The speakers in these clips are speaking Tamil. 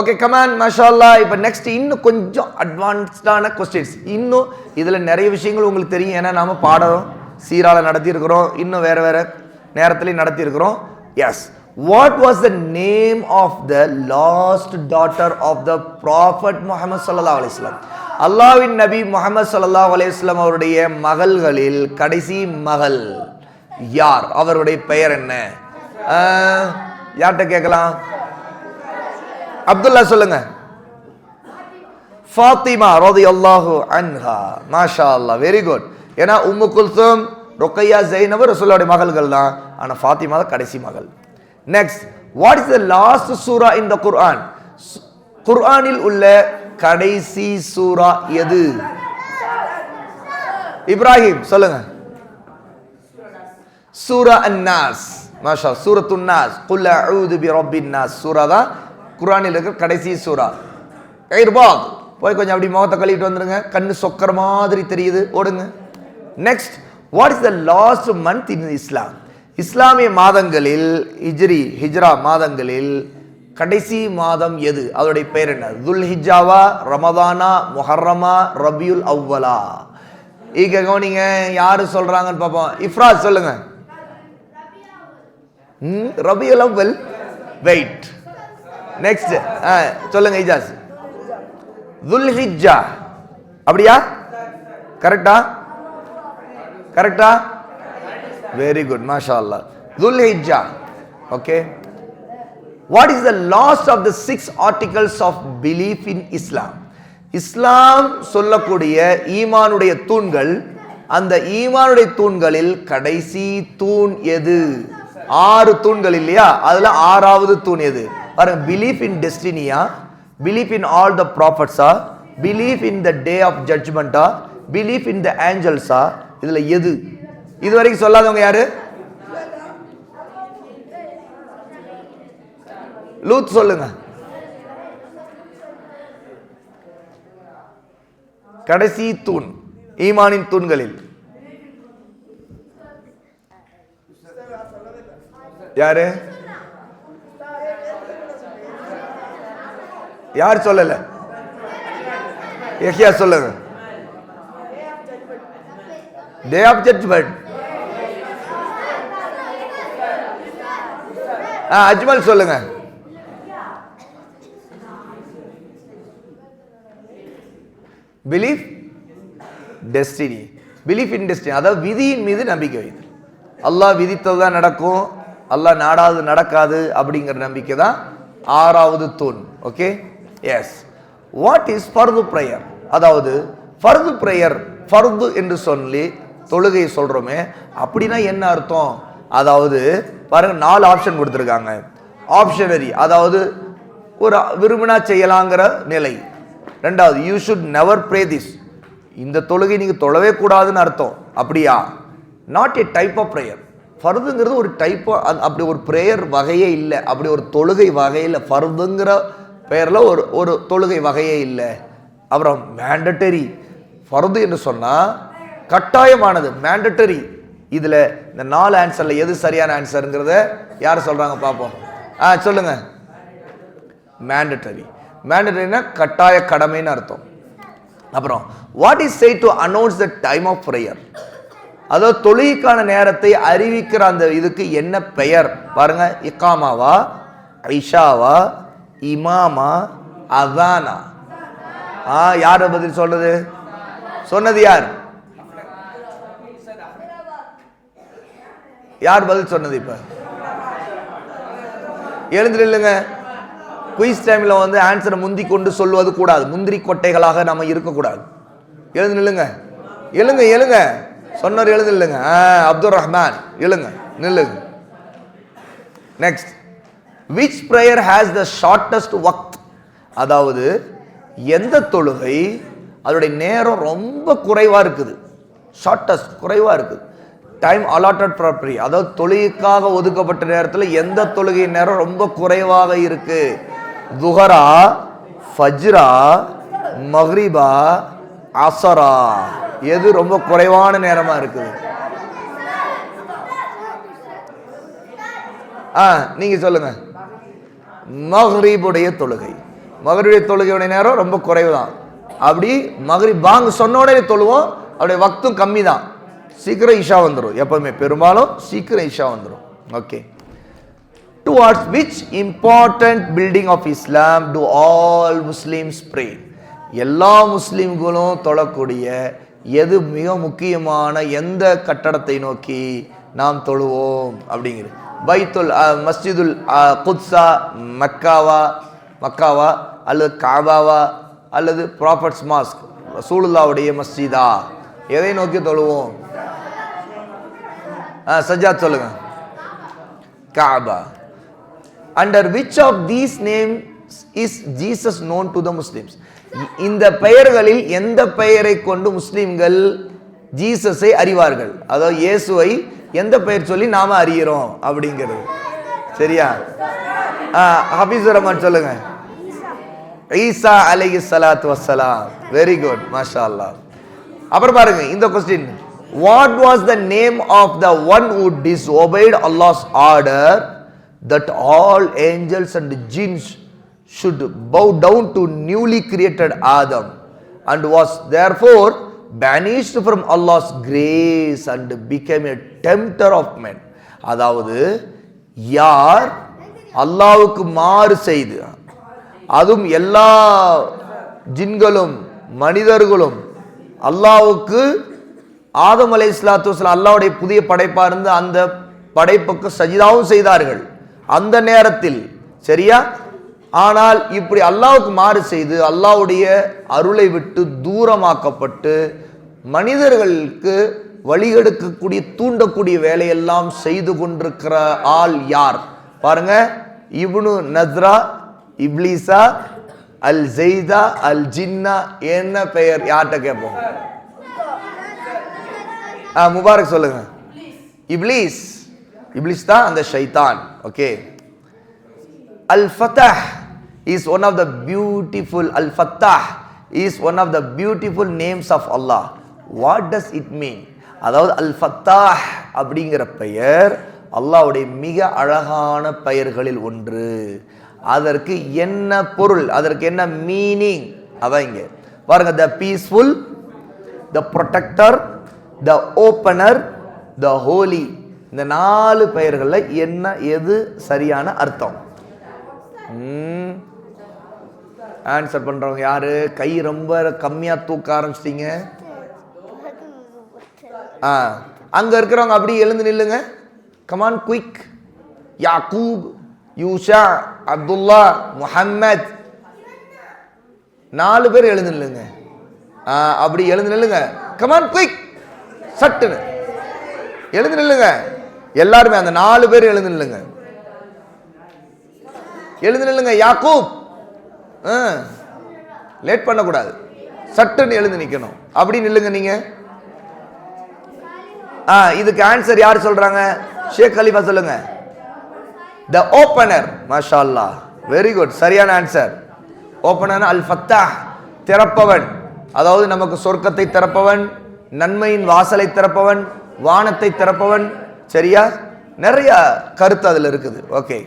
Okay come on மாஷாஅல்லாஹ். இப்போ நெக்ஸ்ட் இன்னும் கொஞ்சம் அட்வான்ஸ்டான கொஸ்டின்ஸ். இன்னும் இதில் நிறைய விஷயங்கள் உங்களுக்கு தெரியும். ஏன்னா நாம் பாடம் சீரால நடத்தியிருக்கிறோம், இன்னும் வேறு வேறு நேரத்துலையும் நடத்தியிருக்கிறோம். Yes, what was the name of the last daughter of the prophet Muhammad ஸல்லல்லாஹு அலைஹி வஸல்லம்? அல்லாஹ்வின் நபி முஹம்மது ஸல்லல்லாஹு அலைஹி வஸல்லம் அவருடைய மகள்களில் கடைசி மகள் யார்? அவருடைய பெயர் என்ன? யார்கிட்ட கேட்கலாம்? அப்துல்லா சொல்லுங்க. ஃபாத்திமா ரலியல்லாஹு அன்ஹா. மாஷா அல்லாஹ், வெரி குட். ஏன்னா உம்மு குல்சூம், ருக்கையா, ஜைனப் ரசூலுல்லாஹ்வுடைய மகள்கள் தான். ஆனா ஃபாத்திமா தான் கடைசி மகள். Next, what is the last surah in the Quran? குர்ஆனில் உள்ள கடைசி சூரா எது? இப்ராஹிம் சொல்லுங்க. சூரா அன்-நாஸ். மாஷா, சூரத்துன் நாஸ். குல் அஊது பிரப்பின் நாஸ் சூரா தான் குர்ஆனில் இருக்கிற கடைசி சூரா. இர்பாத் போய் கொஞ்சம் அப்படி முகத்தை கழுவிட்டு வந்துருங்க, கண்ணு சொக்கர மாதிரி தெரியுது, ஓடுங்க. Next, what is the last month in Islam? இஸ்லாமிய மாதங்களில் ஹிஜ்ரா மாதங்களில் கடைசி மாதம் எது? அதோடைய பெயர் என்ன? துல்ஹிஜ்ஜாவா, ரமதானா, முஹர்ரமா, ரபியுல் அவ்வலா? இங்க கவனிங்க, யாரு சொல்றாங்கன்னு பார்ப்போம். இஃப்ராத் சொல்லுங்க. ரபியுல் அவ்வல். வெயிட். நெக்ஸ்ட் சொல்லுங்க இஜாஸ். துல்ஹிஜ்ஜா. அப்படியா? கரெக்டா? கரெக்டா? வெரி குட், மாஷா அல்லாஹ். துல்ஹிஜ்ஜா. Okay. What is the last of the 6 articles of belief in Islam? இஸ்லாம் சொல்லக்கூடிய ஈமானுடைய தூண்கள், அந்த ஈமானுடைய தூண்களில் கடைசி தூண் எது? 6 தூண்கள் இல்லையா? அதுல 6வது தூண் எது? பாருங்க, பிலீஃப் இன் டெஸ்டினியா, பிலீஃப் இன் ஆல் த ப்ராஃபட்ஸா, belief in the day of ஜட்ஜ்மெண்டா, பிலீஃப் இன் த ஏஞ்சல்ஸா? இதுல எது? இதுவரைக்கும் சொல்லாதவங்க யாரு? லூத் சொல்லுங்க. கடைசி தூண் ஈமானின் தூண்களில் யாரு? யார் சொல்லல? யஹ்யா சொல்லுங்க. டே ஆஃப் ஜட்ஜ்மெண்ட். அஜ்மல் சொல்லுங்க. Belief destiny. Belief in destiny, அதாவது விதியின் மீது நம்பிக்கை வைத்து. அல்லாஹ் விதித்தது தான் நடக்கும், அல்லாஹ் நாடாது நடக்காது அப்படிங்கிற நம்பிக்கை தான் 6வது தூண். ஓகே. எஸ். வாட் இஸ் ஃபர்து பிரேயர்? அதாவது ஃபர்து பிரேயர், ஃபர்து என்று சொல்லி தொழுகை சொல்றோமே, அப்படின்னா என்ன அர்த்தம்? அதாவது பாருங்க, 4 ஆப்ஷன் கொடுத்துருக்காங்க. ஆப்ஷனரி, அதாவது ஒரு விரும்பினா செய்யலாங்கிற நிலை. ரெண்டாவது, you should never pray this, இந்த தொழுகை நீங்க தொழவே கூடாதுன்னு அர்த்தம். அப்படியா? Not a type of prayer. ஃபர்துங்கிறது ஒரு டைப், அப்படி ஒரு ப்ரேயர் வகையே இல்லை, அப்படி ஒரு தொழுகை வகையில் ஃபர்துங்கிற பெயரில் ஒரு தொழுகை வகையே இல்லை. அப்புறம் மேண்டட்டரி. ஃபர்து என்று சொன்னால் கட்டாயமானது, மேண்டட்டரி. இதில் இந்த 4 ஆன்சரில் எது சரியான ஆன்சருங்கிறத யார் சொல்கிறாங்க பார்ப்போம். சொல்லுங்க. மேண்டட்டரி. மேண்டட்டரினா கட்டாய கடமைன்னு அர்த்தம். அப்புறம் what is say to announce the time of prayer? அதாவது தொழுகைக்கான நேரத்தை அறிவிக்கிற அந்த இதுக்கு என்ன பெயர்? பாருங்க, இக்காமாவா, ஐஷாவா, இமாமா, அதானா? யார் பதில் சொல்றது? சொன்னது யார்? யார் பதில் சொன்னது? இப்ப எழுந்திருங்க. குயிஸ் டைம்ல வந்து ஆன்சரை முந்தி கொண்டு சொல்வது கூடாது, முந்திரி கொட்டைகளாக நம்ம இருக்கக்கூடாது. எழுந்து நில்லுங்க, எழுங்க எழுங்க. சொன்னார் எழுந்து நில்லுங்க. அப்துல் ரஹ்மான் எழுங்க, நில்லுங்க. Next, which prayer has the shortest வக்த்? அதாவது எந்த தொழுகை அதோடைய நேரம் ரொம்ப குறைவா இருக்குது? ஷார்டஸ்ட், குறைவா இருக்குது. டைம் அலாட்டட் ஃபார் ப்ரேயர், அதாவது தொழுகைக்காக ஒதுக்கப்பட்ட நேரத்தில் எந்த தொழுகை நேரம் ரொம்ப குறைவாக இருக்கு? துஹரா, ஃபஜ்ரா, மக்ரிபா, அசரா? எது ரொம்ப குறைவான நேரமா இருக்குது? நீங்க சொல்லுங்க. மக்ரிபுடைய தொழுகை. மகரிபுடைய தொழுகையுடைய நேரம் ரொம்ப குறைவு தான். அப்படி மகரிப் பாங்கு சொன்ன உடனே தொழுவோம். அவருடைய வக்தும் கம்மி தான். சீக்கிரம் இஷா வந்துடும். எப்பவுமே பெரும்பாலும் சீக்கிரம் இஷா வந்துடும். Okay. Towards which important building of Islam do all Muslims pray? எல்லா முஸ்லிம்களும் தொழக்கூடிய எது மிக முக்கியமான எந்த கட்டடத்தை நோக்கி நாம் தொழுவோம் அப்படிங்கிறது. பைத்துல் மஸ்ஜிதுல் குத்ஸா, மக்காவா அல்லது காபாவா அல்லது ப்ராஃபட்ஸ் மாஸ்க் ரசூலுல்லாஹ்வுடைய மஸ்ஜிதா, எதை நோக்கி தொழுவோம்? சஜ்ஜாத் சொல்லுங்க. Kaapa. Under which of these names is Jesus known to the Muslims? இந்த பெயர்களில் எந்த பெயரை கொண்டு முஸ்லிம்கள் ஜீசஸை அறிவார்கள்? அதாவது இயேசுவை எந்த பெயர் சொல்லி நாம அறிகிறோம் அப்படிங்கிறது. சரியா? ஹபீஸ் ரஹ்மான் சொல்லுங்க. ஈசா அலைஹி ஸலாத்து வஸ்ஸலாம். வெரி குட், மாஷா அல்லாஹ். அப்புறம் பாருங்க இந்த question. What was the name of the one who disobeyed Allah's order that all angels and jinns should bow down to newly created Adam and was therefore banished from Allah's grace and became a tempter of men? அதாவது யார் அல்லாஹ்வுக்கு மாறு செய்து, அதுவும் எல்லா ஜின்களும் மனிதர்களும் அல்லாஹ்வுக்கு ஆதம் அலைஹிஸ்ஸலாத்து வஸலாம் அல்லாஹ்வுடைய புதிய படைப்பா இருந்து அந்த படைப்புக்கு சஜிதாவும் செய்தார்கள் அந்த நேரத்தில். சரியா? ஆனால் இப்படி அல்லாஹ்வுக்கு மாறு செய்து அல்லாஹ்வுடைய அருளை விட்டு தூரமாக்கப்பட்டு மனிதர்களுக்கு வழிகெடுக்கக்கூடிய தூண்டக்கூடிய வேலையெல்லாம் செய்து கொண்டிருக்கிற ஆள் யார் பாருங்க. இப்னு நஸ்ரா, இப்லீசா, அல் ஜெய்தா, அல் ஜின்னா, என்ன பெயர்? யார்கிட்ட கேட்போம்? முபாரக் சொல்லுங்க. இப்லீஸ். இப்லீஸ் தான் அந்த ஷைத்தான். ஓகே. அல் ஃபத்தஹ் is one of the beautiful, Al Fattah is one of the beautiful names of Allah. What does it mean? அதாவது அல் ஃபத்தாஹ் அப்படிங்கிற பெயர் அல்லாஹ்வுடைய மிக அழகான பெயர்களில் ஒன்று. அதற்கு என்ன பொருள், அதற்கு என்ன மீனிங்? அதான் இங்க பாருங்க. the peaceful, the protector, the opener, the holy. இந்த 4 பெயர்கள்ல என்ன எது சரியான அர்த்தம்? ஆன்சர் பண்றவங்க யாரு? கை ரொம்ப கம்மியா தூக்க ஆரம்பிச்சிட்டீங்க. அங்க இருக்கிறவங்க அப்படியே எழுந்து நில்லுங்க. Come on, quick. யாக்கூப், யூஷா, அப்துல்லா, முஹம்மத், 4 பேர் எழுந்து நில்லுங்க. அப்படி எழுந்து நில்லுங்க. Come on, quick. சட்டுன்னு எழுந்து நில்லுங்க. எல்லாருமே அந்த 4 பேர் எழுந்து நில்லுங்க. எழுந்து நில்லுங்க. யாக்கூப், லேட் பண்ணக்கூடாது. சட்டுன்னு எழுந்து நிக்கணும். அப்படி நில்லுங்க நீங்க. இதுக்கு ஆன்சர் யார் சொல்றாங்க? ஷேக் கலீஃபா சொல்லுங்க. த ஓபனர். மாஷா அல்லாஹ், வெரி குட், சரியான ஆன்சர். ஓபனர் அல் ஃபத்தாஹ், திறப்பவன். அதாவது நமக்கு சொர்க்கத்தை திறப்பவன், நன்மையின் வாசலை திறப்பவன், வானத்தை திறப்பவன். சரியா? நிறைய கருத்து அதுல இருக்குது. Okay.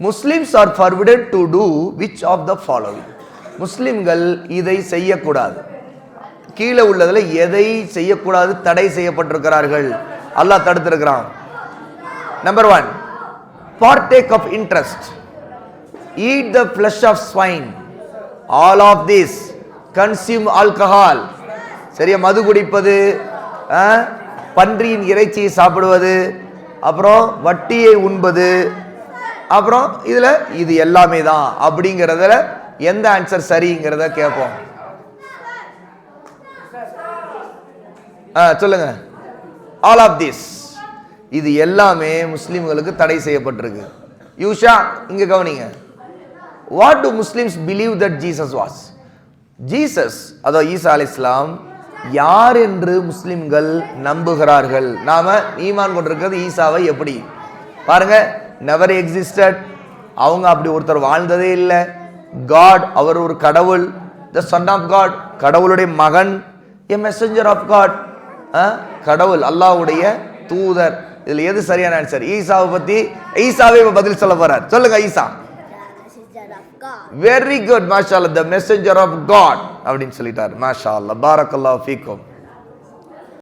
Muslims R forbidden to do which of the following? முஸ்லிம்கள் இதை செய்யக்கூடாது. கீழே உள்ளதுல எதை செய்யக்கூடாது தடை செய்யப்பட்டிருக்கிறார்கள், அல்லாஹ் தடுத்திருக்கிறான். Number 1, partake of interest, eat the flesh of swine, all of this, consume alcohol. சரியா? மது குடிப்பது, பன்றியின் இறைச்சியை சாப்பிடுவது, அப்புறம் வட்டியை உண்பது, அப்புறம் இதுல இது எல்லாமே தான். அப்படிங்கறதுல எந்த ஆன்சர் சரிங்கிறத கேட்போம். சொல்லுங்க. ஆல் ஆஃப் திஸ், இது எல்லாமே முஸ்லிம்களுக்கு தடை செய்யப்பட்டிருக்கு. யூஷா, இங்க கவனிங்க. What to Muslims believe that Jesus was? Jesus, அதாவது ஈசா அலைஹிஸ்ஸலாம் யார் என்று முஸ்லிம்கள் நம்புகிறார்கள். நாம ஈமான் கொண்டிருக்கிறது ஈசாவை எப்படி பாருங்க. நெவர் எக்ஸிஸ்டட், அவங்க அப்படி ஒருத்தர் வாழ்ந்ததே இல்லை. காட், அவர் ஒரு கடவுள். த சன் ஆஃப் காட், கடவுளுடைய மகன். எ மெசஞ்சர் ஆஃப் காட், கடவுள், அல்லாஹ்வுடைய தூதர். இதுல எது சரியான ஆன்சர்? ஈசாவை பத்தி ஈசாவே பதில் சொல்ல போறார். சொல்லுங்க. ஈசா God. Very good, mashallah, the messenger of God அப்படின்னு சொல்லிட்டார். மாஷா அல்லாஹ், பாரக்கல்லாஹு ஃபீக்கும்.